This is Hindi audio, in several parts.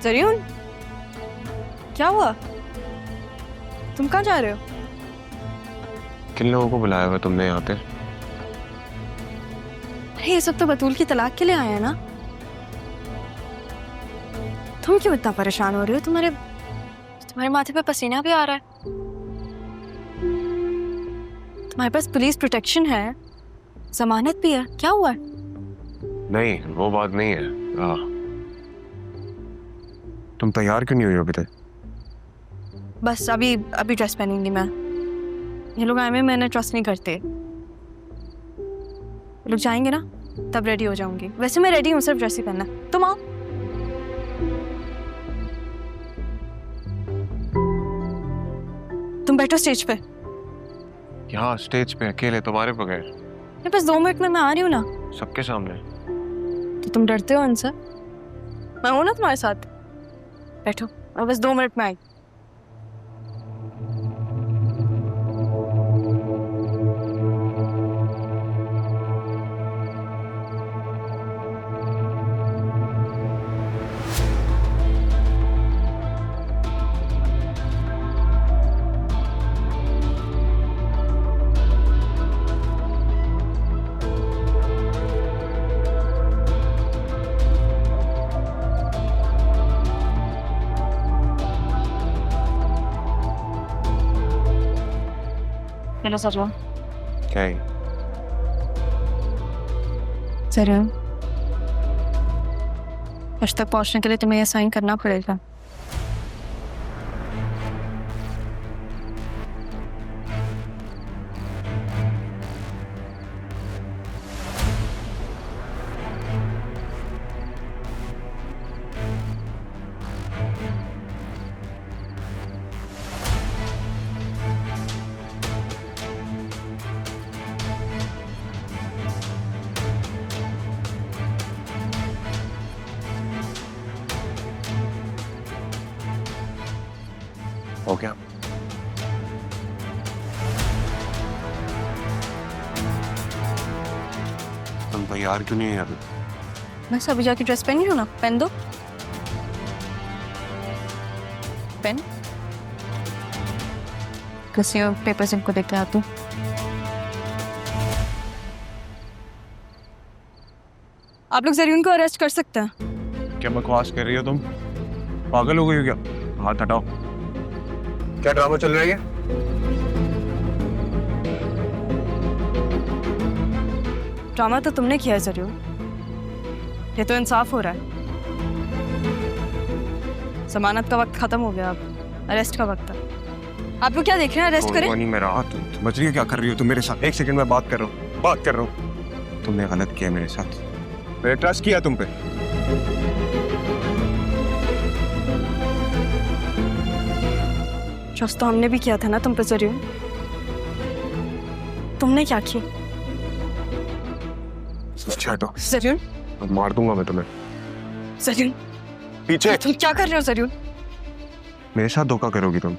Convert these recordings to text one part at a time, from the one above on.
जरीन, क्या हुआ? तुम कहाँ जा रहे हो? किन लोगों को बुलाया हुआ तुमने यहाँ पे? अरे ये सब तो बतूल की तलाक के लिए आया है ना। तुम क्यों इतना परेशान हो रही हो? तुम्हारे माथे पे पसीना भी आ रहा है। तुम्हारे पास पुलिस प्रोटेक्शन है, जमानत भी है, क्या हुआ है? नहीं, वो बात नहीं है। तुम तैयार क्यों नहीं हुई अभी तक? बस अभी ड्रेस पहनूंगी मैं। ये लोग आए में मैंने ट्रस्ट नहीं करते। ये लोग जाएंगे ना तब रेडी हो जाऊंगी। वैसे मैं रेडी हूँ, सिर्फ ड्रेस ही पहनना। तुम आओ। तुम बैठो स्टेज पे। यहाँ स्टेज पे अकेले तुम्हारे बगैर? मेरे पास 2 मिनट में मैं आ रही हूँ ना। सबके सामने? तो तुम डरते हो उनसे? मैं हूं ना तुम्हारे साथ। बैठो, मैं बस 2 मिनट में आई। चलो सजवा। क्या है? जरूर आज तक पहुंचने के लिए तुम्हें यह साइन करना पड़ेगा। हो गया? तुम तैयार क्यों नहीं है अभी? बस अभी जाके ड्रेस पहनी हो ना, पहन दो। पेन किसी और पेपर्स इनको देख के आती हूँ। आप लोग जरूर को अरेस्ट कर सकते हैं। क्या बकवास कर रही हो तुम? पागल हो गई हो क्या? हाथ हटाओ। क्या ड्रामा चल रहा है? ड्रामा तो तुमने किया है जरूर। ये तो इंसाफ हो रहा है। जमानत का वक्त खत्म हो गया, अब अरेस्ट का वक्त है। आप लोग क्या देख रहे हैं? अरेस्ट करें? नहीं, मैं रहा। तुम समझ रही हो क्या कर रही हो तुम मेरे साथ? 1 सेकंड में बात कर रहा हूँ। तुमने गलत किया मेरे साथ। मैंने ट्रस्ट किया तुम पे। ट्रस्ट तो हमने भी किया था ना तुम पे जरूर। तुमने क्या किया? हटो। जरूर मार दूंगा मैं तुम्हें। जरूर पीछे। तुम क्या कर रहे हो जरूर? मेरे साथ धोखा करोगी तुम?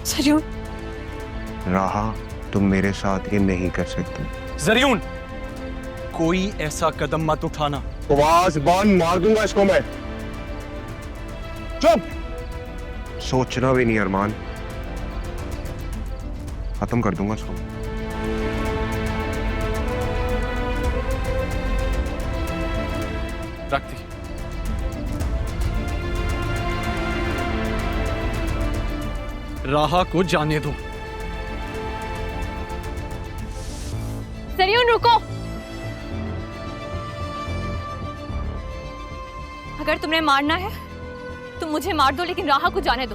जरूर राहा, तुम मेरे साथ ये नहीं कर सकती। जरीन, कोई ऐसा कदम मत उठाना। आवाज बंद, मार दूंगा इसको मैं। चुप। सोचना भी नहीं अरमान, खत्म कर दूंगा इसको। रख दी। राहा को जाने दो। जरीन रुको। अगर तुमने मारना है तुम मुझे मार दो, लेकिन राहा को जाने दो।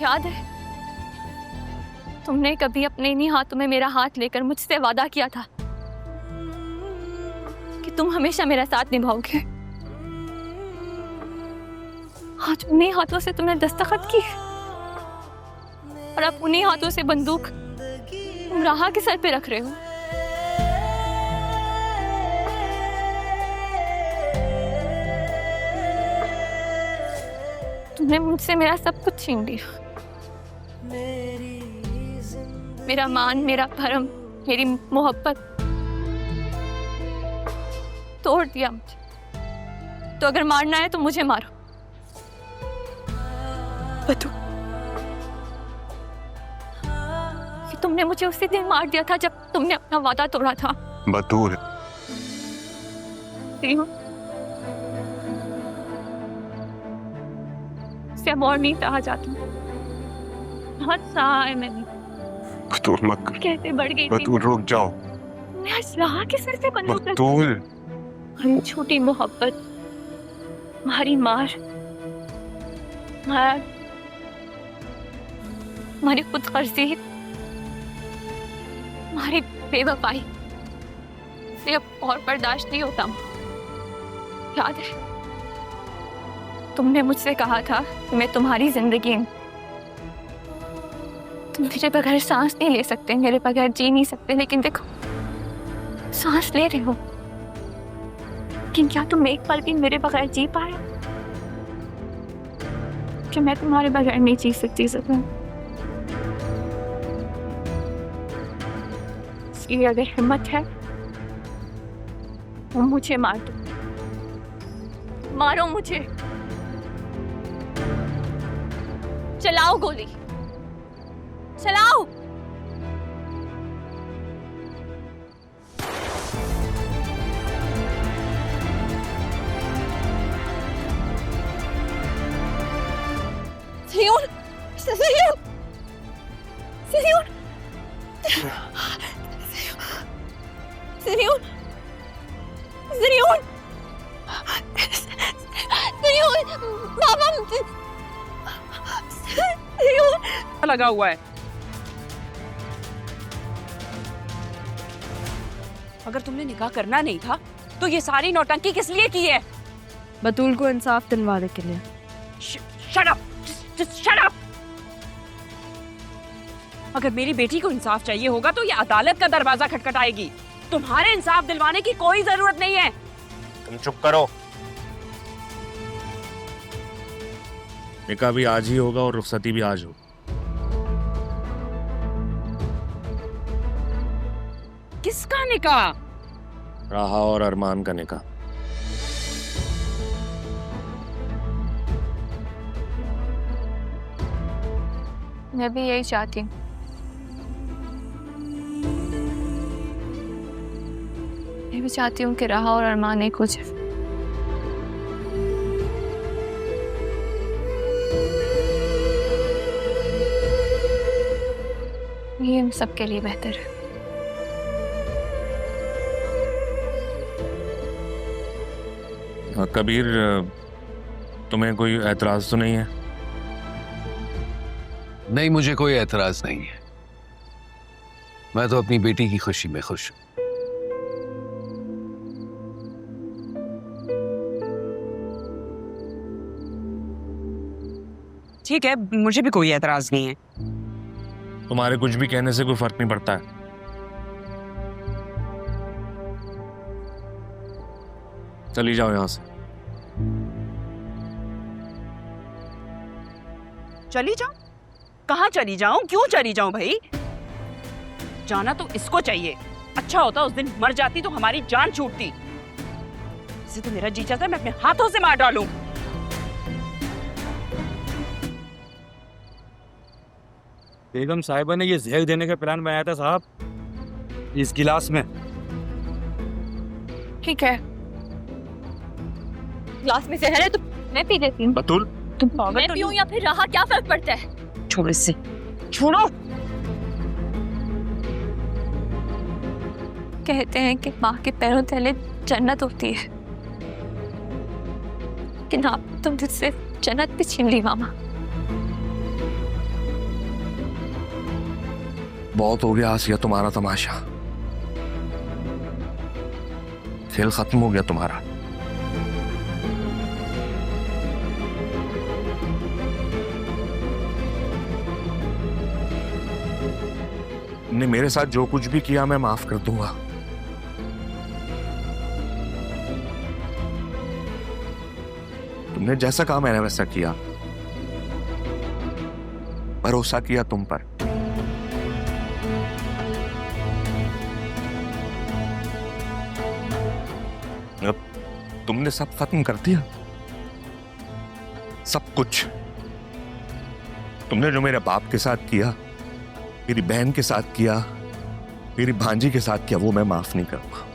याद है तुमने कभी अपने इन्हीं हाथों में मेरा हाथ लेकर मुझसे वादा किया था कि तुम हमेशा मेरा साथ निभाओगे। आज उन्हीं हाथों से तुमने दस्तखत की और अब उन्हीं हाथों से बंदूक तुम राहा के सर पे रख रहे हो। तुमने मुझसे मेरा सब कुछ छीन लिया। मेरा मान, मेरा भरम, मेरी मोहब्बत। तोड़ दिया मुझे, तो अगर मारना है तो मुझे मारो। बतूल, कि तुमने मुझे उसी दिन मार दिया था जब तुमने अपना वादा तोड़ा था। बतूल, से अब और नहीं सहा जाता, बहुत सहा है मैंने, बतूल मत कर। कैसे बढ़ गई थी। बतूल रुक जाओ। मैं आज राह के सिर से बंदूक लगी। बतूल, हमारी छोटी मोहब्बत, हमारी मार, हमारी खुदगर्जी, हमारी बेवफाई, ये अब और बर्दाश्त नहीं होता। याद है तुमने मुझसे कहा था मैं तुम्हारी जिंदगी हूं, तुम मेरे बगैर सांस नहीं ले सकते, मेरे बगैर जी नहीं सकते, लेकिन देखो सांस ले रहे हो। लेकिन क्या तुम एक पल भी मेरे बगैर जी पाए? कि मैं तुम्हारे बगैर नहीं जी सकती सकूं। इसलिए अगर हिम्मत है तो मुझे मार दो, मारो मुझे, चलाओ गोली, चलाओ। Señor, señor, señor, señor, señor, señor, बाबा, señor, लगा हुआ है। अगर तुमने निकाह करना नहीं था तो ये सारी नौटंकी किस लिए की है? बतूल को इंसाफ दिलवाने के लिए। Shut up, just shut up. अगर मेरी बेटी को इंसाफ चाहिए होगा तो ये अदालत का दरवाजा खटखटाएगी। तुम्हारे इंसाफ दिलवाने की कोई जरूरत नहीं है। तुम चुप करो। निकाह भी आज ही होगा और रुखसती भी आज हो। किसका निकाह? राहा और अरमान का निकाह। मैं भी यही चाहती हूँ। मैं भी चाहती हूँ कि राहा और अरमान एक हो जाए। ये हम सबके लिए बेहतर है। कबीर, तुम्हें कोई एतराज तो नहीं है? नहीं, मुझे कोई एतराज नहीं है। मैं तो अपनी बेटी की खुशी में खुश हूं। ठीक है, मुझे भी कोई एतराज नहीं है। तुम्हारे कुछ भी कहने से कोई फर्क नहीं पड़ता है। चली जाओ यहां से। चली जाऊं? कहाँ चली जाऊं? क्यों चली जाऊं भाई? जाना तो इसको चाहिए। अच्छा होता उस दिन मर जाती तो हमारी जान छूटती। इसे तो मेरा जी चाहता है मैं अपने हाथों से मार डालूं। बेगम साहिबा ने ये जहर देने का प्लान बनाया था साहब, इस गिलास में। ठीक है, ग्लास में जहर है तो मैं पी लेती हूँ। बतूल, तुम पागल मैं तो पीऊँ या फिर राहा, क्या फर्क पड़ता है? छोड़ो इससे, छोड़ो। कहते हैं कि माँ के पैरों तले जन्नत होती है, लेकिन आप तुम मुझसे जन्नत भी छीन ली मामा। बहुत हो गया आसिया तुम्हारा तमाशा। खेल खत्म हो गया तुम्हारा। तुमने मेरे साथ जो कुछ भी किया मैं माफ कर दूंगा। तुमने जैसा कहा मैंने वैसा किया। भरोसा किया तुम पर। अब तुमने सब खत्म कर दिया, सब कुछ। तुमने जो मेरे बाप के साथ किया, मेरी बहन के साथ किया, मेरी भांजी के साथ किया, वो मैं माफ नहीं करूंगा।